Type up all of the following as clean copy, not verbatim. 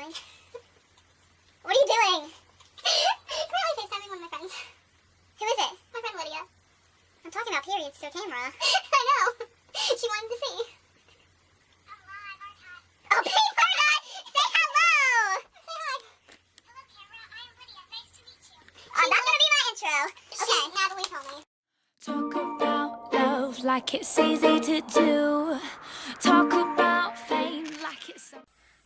FaceTiming. What are you doing? Currently FaceTiming one of my friends. Who is it? My friend Lydia. I'm talking about periods to a camera. I know. She wanted to see. Oh, Pete Marta! Say hello! Say hi. Hello, camera. I'm Lydia. Nice to meet you. That's gonna be my intro. Okay. Natalie told me. Talk about love like it's easy to do. Talk about fame like it's so.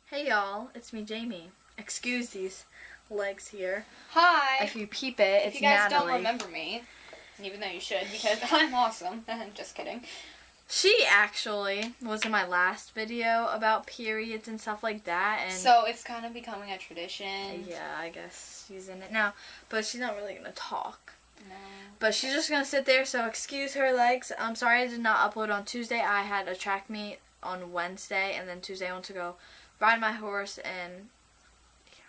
Hey y'all, it's me, Jamie. Excuse these legs here. Hi. If you peep it, it's if you guys Natalie. don't remember me, even though you should, because I'm awesome. Just kidding. She actually was in my last video about periods and stuff like that, and So it's kind of becoming a tradition. yeah, I guess she's in it now, but she's not really gonna talk. No. But she's just gonna sit there, so excuse her legs. I'm sorry I did not upload on Tuesday. I had a track meet on Wednesday, and then Tuesday I went to go ride my horse, and yeah,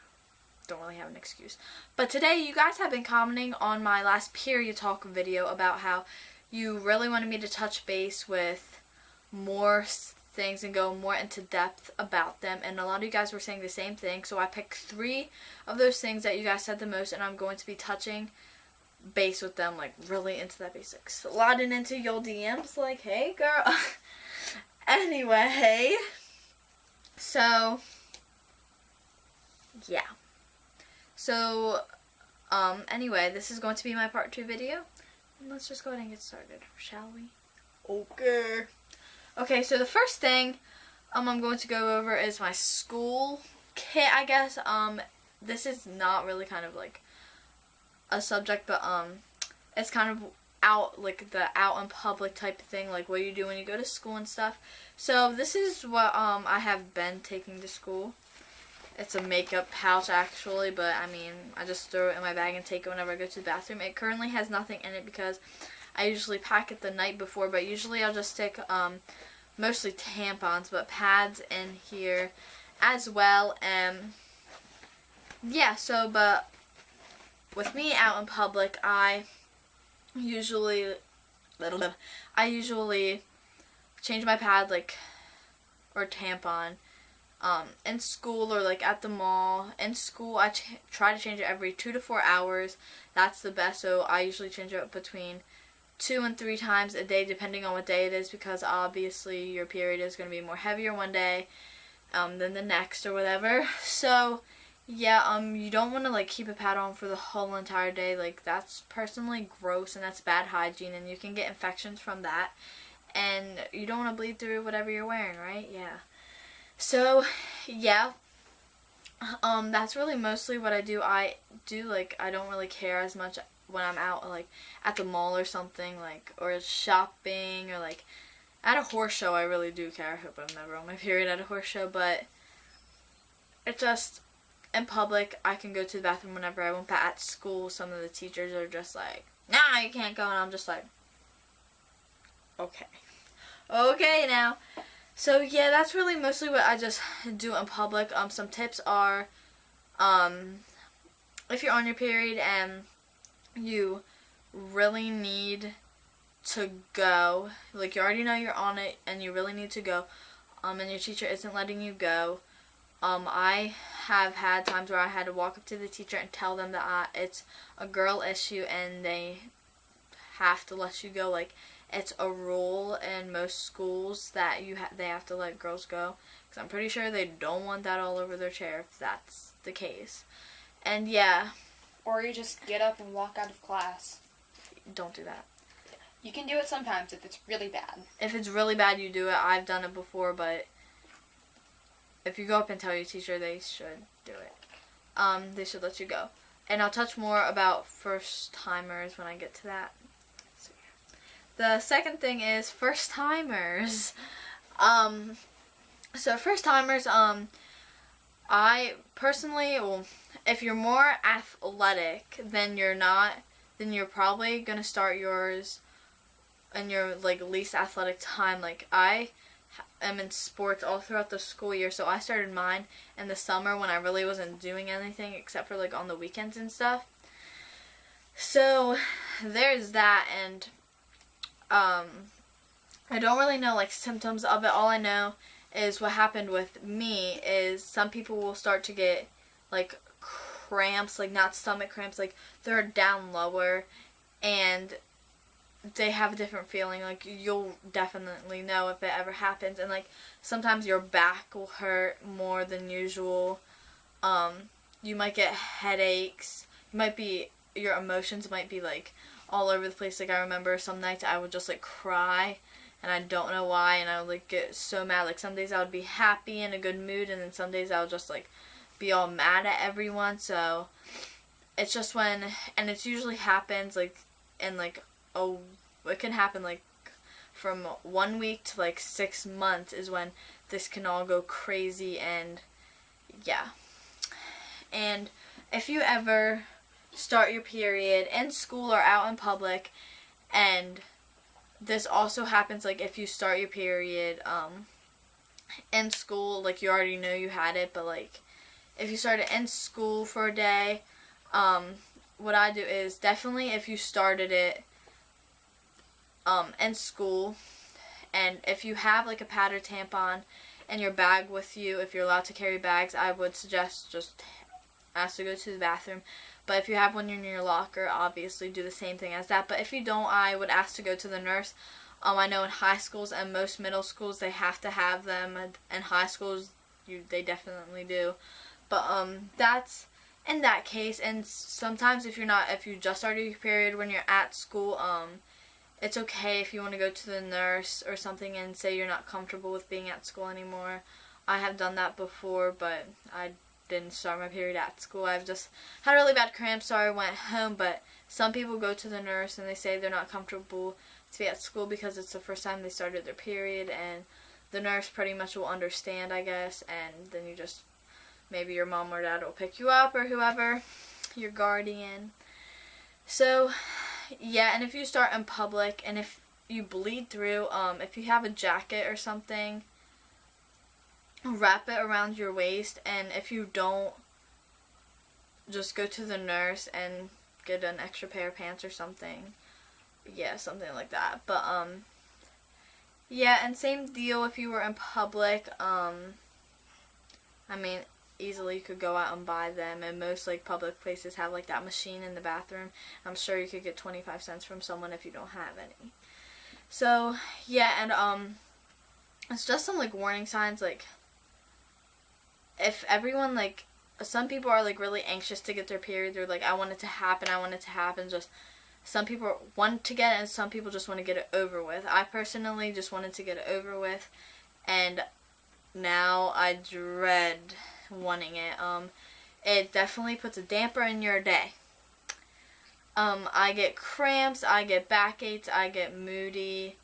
don't really have an excuse. But today you guys have been commenting on my last period talk video about how you really wanted me to touch base with more things and go more into depth about them, and a lot of you guys were saying the same thing, so I picked 3 of those things that you guys said the most, and I'm going to be touching base with them, like really into that basics, sliding into your DMs like, hey girl. Anyway, so yeah, so anyway, this is going to be my part 2 video, and let's just go ahead and get started, shall we? Okay, so the first thing I'm going to go over is my school kit, I guess. This is not really kind of like a subject, but it's kind of out, like the out in public type of thing, like what you do when you go to school and stuff. So this is what I have been taking to school. It's a makeup pouch actually, but I mean, I just throw it in my bag and take it whenever I go to the bathroom. It currently has nothing in it because I usually pack it the night before, but usually I'll just stick mostly tampons, but pads in here as well. And yeah, so but with me out in public, I usually change my pad, like, or tampon in school or like at the mall. In school I try to change it every 2 to 4 hours. That's the best. So I usually change it between 2 and 3 times a day, depending on what day it is, because obviously your period is going to be more heavier one day than the next or whatever. So yeah, you don't want to like keep a pad on for the whole entire day. Like, that's personally gross, and that's bad hygiene, and you can get infections from that, and you don't want to bleed through whatever you're wearing, right? Yeah. So yeah, that's really mostly what I do. I don't really care as much when I'm out, like at the mall or something, like, or shopping, or like at a horse show. I really do care. I hope I'm never on my period at a horse show, but it just, in public, I can go to the bathroom whenever I want, but at school, some of the teachers are just like, nah, you can't go, and I'm just like, okay now. So yeah, that's really mostly what I just do in public. Some tips are, if you're on your period and you really need to go, like you already know you're on it and you really need to go, and your teacher isn't letting you go, I have had times where I had to walk up to the teacher and tell them that it's a girl issue and they have to let you go. Like, it's a rule in most schools that they have to let girls go, because I'm pretty sure they don't want that all over their chair if that's the case. And yeah. Or you just get up and walk out of class. Don't do that. You can do it sometimes if it's really bad. If it's really bad, you do it. I've done it before, but if you go up and tell your teacher, they should do it. They should let you go. And I'll touch more about first-timers when I get to that. So, yeah. The second thing is first-timers. So first-timers, I personally, well, if you're more athletic than you're not, then you're probably going to start yours in your, like, least athletic time. Like, I am in sports all throughout the school year, so I started mine in the summer when I really wasn't doing anything except for like on the weekends and stuff. So there's that, and I don't really know like symptoms of it. All I know is what happened with me is some people will start to get like cramps, like not stomach cramps, like they're down lower, and they have a different feeling. Like you'll definitely know if it ever happens. And like sometimes your back will hurt more than usual. You might get headaches. Your emotions might be like all over the place. Like I remember some nights I would just like cry, and I don't know why, and I would like get so mad. Like some days I would be happy in a good mood, and then some days I would just like be all mad at everyone. So it's just when, and it usually happens like in like it can happen like from 1 week to like 6 months is when this can all go crazy. And yeah. And if you ever start your period in school or out in public, and this also happens like if you start your period in school, like you already know you had it, but like if you started in school for a day, what I do is definitely if you started it in school, and if you have like a pad or tampon in your bag with you, if you're allowed to carry bags, I would suggest just ask to go to the bathroom. But if you have one in your locker, obviously do the same thing as that. But if you don't, I would ask to go to the nurse. I know in high schools and most middle schools they have to have them. In high schools, they definitely do. But that's in that case. And sometimes if you just started your period when you're at school, it's okay if you want to go to the nurse or something and say you're not comfortable with being at school anymore. I have done that before, but I didn't start my period at school. I've just had really bad cramps, so I went home. But some people go to the nurse and they say they're not comfortable to be at school because it's the first time they started their period, and the nurse pretty much will understand, I guess, and then you just, maybe your mom or dad will pick you up or whoever, your guardian. So yeah, and if you start in public and if you bleed through, if you have a jacket or something, wrap it around your waist, and if you don't, just go to the nurse and get an extra pair of pants or something. Yeah, something like that. But yeah, and same deal if you were in public. I mean, easily you could go out and buy them, and most like public places have like that machine in the bathroom. I'm sure you could get 25 cents from someone if you don't have any. So yeah, and it's just some like warning signs. Like if everyone, like some people are like really anxious to get their period, they're like, I want it to happen. Just some people want to get it, and some people just want to get it over with. I personally just wanted to get it over with, and now I dread wanting it. It definitely puts a damper in your day. I get cramps, I get backaches, I get moody.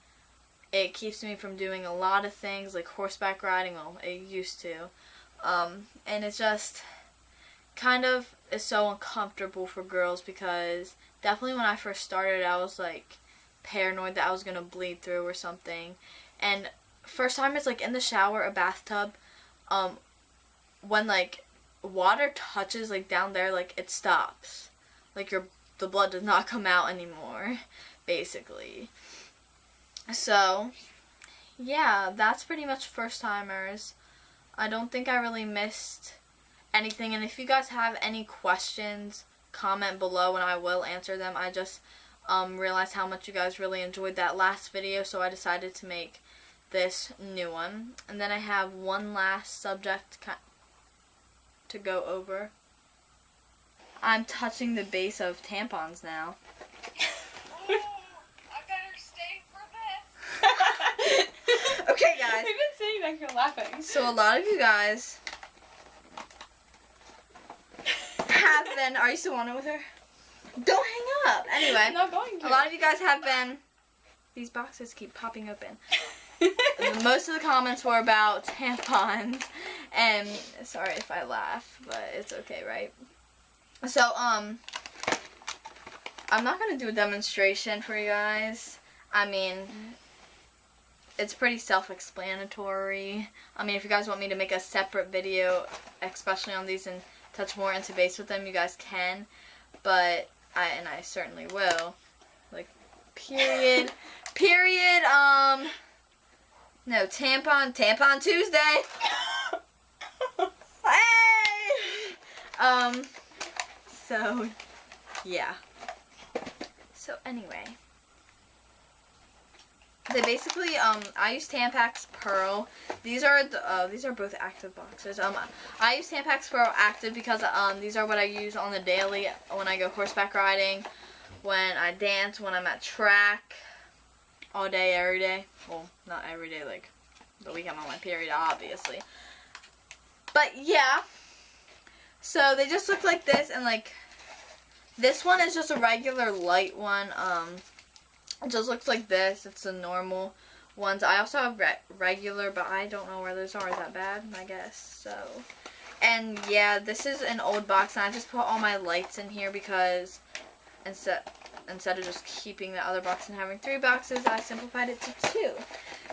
It keeps me from doing a lot of things like horseback riding. Well, it used to. And it's just kind of is so uncomfortable for girls, because definitely when I first started, I was like paranoid that I was gonna bleed through or something. And first time it's like in the shower or bathtub, when like water touches like down there, like it stops, like the blood does not come out anymore, basically. So yeah, that's pretty much first timers. I don't think I really missed anything, and if you guys have any questions, comment below and I will answer them. I just realized how much you guys really enjoyed that last video, so I decided to make this new one. And then I have one last subject to go over. I'm touching the base of tampons now. I better stay for this. Okay, guys. We've been sitting back here laughing. So a lot of you guys have been. Are you still on it with her? Don't hang up. Anyway, I'm not going to. a lot of you guys have been. These boxes keep popping open. Most of the comments were about tampons, and sorry if I laugh, but it's okay, right? So I'm not gonna do a demonstration for you guys. I mean, it's pretty self-explanatory. I mean, if you guys want me to make a separate video, especially on these, and touch more into base with them, you guys can. But I certainly will. Like, period. No, Tampon Tuesday. Hey! So, yeah. So, anyway. They basically, I use Tampax Pearl. These are both active boxes. I use Tampax Pearl Active because, these are what I use on the daily when I go horseback riding, when I dance, when I'm at track, all day, every day. Well, not every day, like the week I'm on my period, obviously. But, yeah. So, they just look like this, and, like, this one is just a regular light one, it just looks like this. It's the normal ones. I also have regular, but I don't know where those are. Is that bad? I guess so. And yeah, this is an old box, and I just put all my lights in here because instead of just keeping the other box and having 3 boxes, I simplified it to 2.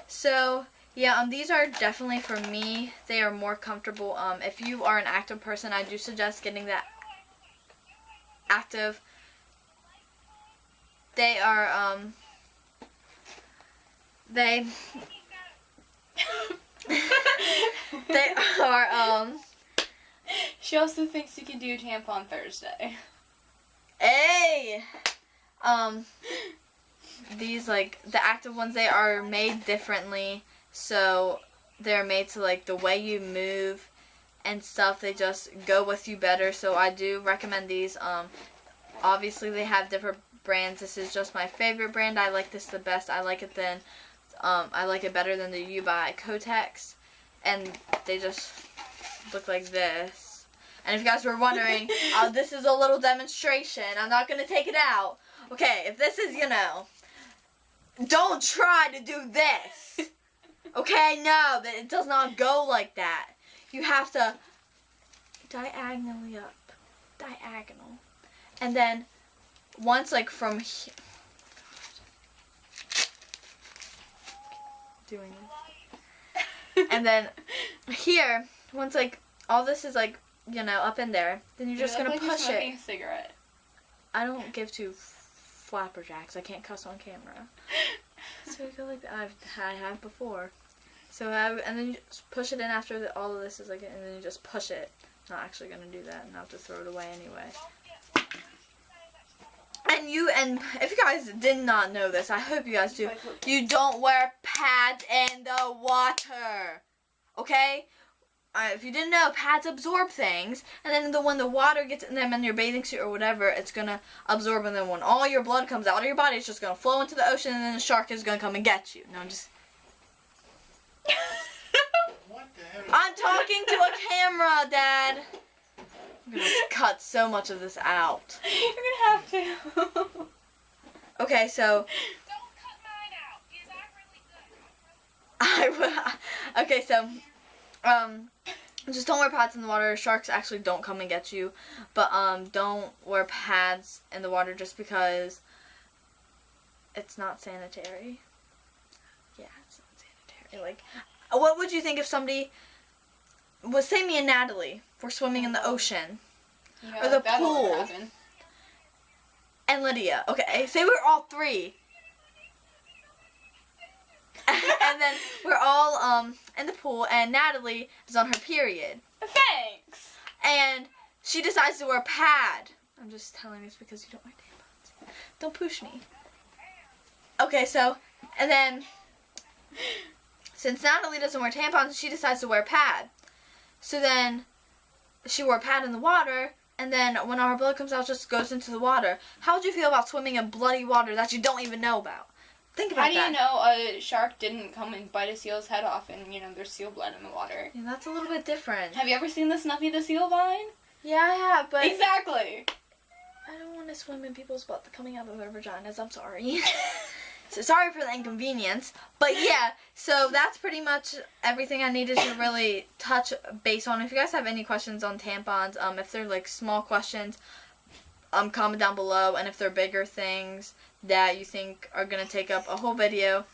So yeah, these are definitely for me. They are more comfortable. If you are an active person, I do suggest getting that active. They are, they are, She also thinks you can do Tampon Thursday. hey! These, like, the active ones, they are made differently, so they're made to, like, the way you move and stuff, they just go with you better, so I do recommend these. Obviously, they have different brands. This is just my favorite brand. I like this the best. I like it better than the U by Kotex, and they just look like this. And if you guys were wondering, this is a little demonstration. I'm not gonna take it out. Okay, if this is, don't try to do this. Okay, no, it does not go like that. You have to diagonally up, diagonal, and then once, like, from here, doing this, and then here, once, like, all this is, like, up in there, then you're just gonna push it. A cigarette. I don't give 2 flapperjacks. I can't cuss on camera. So you go like that. I have before. So and then you just push it in after all of this is like, and then you just push it. Not actually gonna do that, and I have to throw it away anyway. And if you guys did not know this, I hope you guys do. You don't wear pads in the water, okay? If you didn't know, pads absorb things, and then when the water gets in them in your bathing suit or whatever, it's gonna absorb, and then when all your blood comes out of your body, it's just gonna flow into the ocean, and then the shark is gonna come and get you. No, I'm just. What the hell? I'm talking to a camera, Dad. I'm gonna have to cut so much of this out. You're gonna have to. Okay, so. Don't cut mine out. Is that really good? I will. Okay, so. Just don't wear pads in the water. Sharks actually don't come and get you. But, don't wear pads in the water just because it's not sanitary. Yeah, it's not sanitary. Like, what would you think if somebody was, say me and Natalie, were swimming in the ocean? Yeah, Or the that'll pool. happen. And Lydia. Okay, say we're all 3. And then we're all in the pool, and Natalie is on her period. Thanks. And she decides to wear a pad. I'm just telling this because you don't wear tampons. Don't push me. Okay, so, and then, since Natalie doesn't wear tampons, she decides to wear a pad. So then, she wore a pad in the water, and then when all her blood comes out, it just goes into the water. How would you feel about swimming in bloody water that you don't even know about? Think about that. How do you know a shark didn't come and bite a seal's head off and, there's seal blood in the water? Yeah, that's a little bit different. Have you ever seen the Snuffy the Seal vine? Yeah, I have, but Exactly. I don't want to swim in people's blood coming out of their vaginas. I'm sorry. So sorry for the inconvenience. But yeah, so that's pretty much everything I needed to really touch base on. If you guys have any questions on tampons, if they're like small questions, comment down below. And if they're bigger things that you think are going to take up a whole video,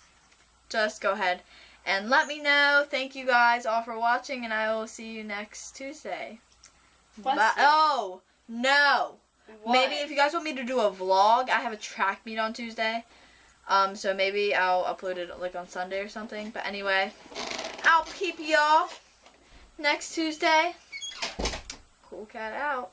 just go ahead and let me know. Thank you guys all for watching, and I will see you next Tuesday. Bye. Oh, no. What? Maybe if you guys want me to do a vlog, I have a track meet on Tuesday. So maybe I'll upload it like on Sunday or something. But anyway, I'll peep y'all next Tuesday. Cool cat out.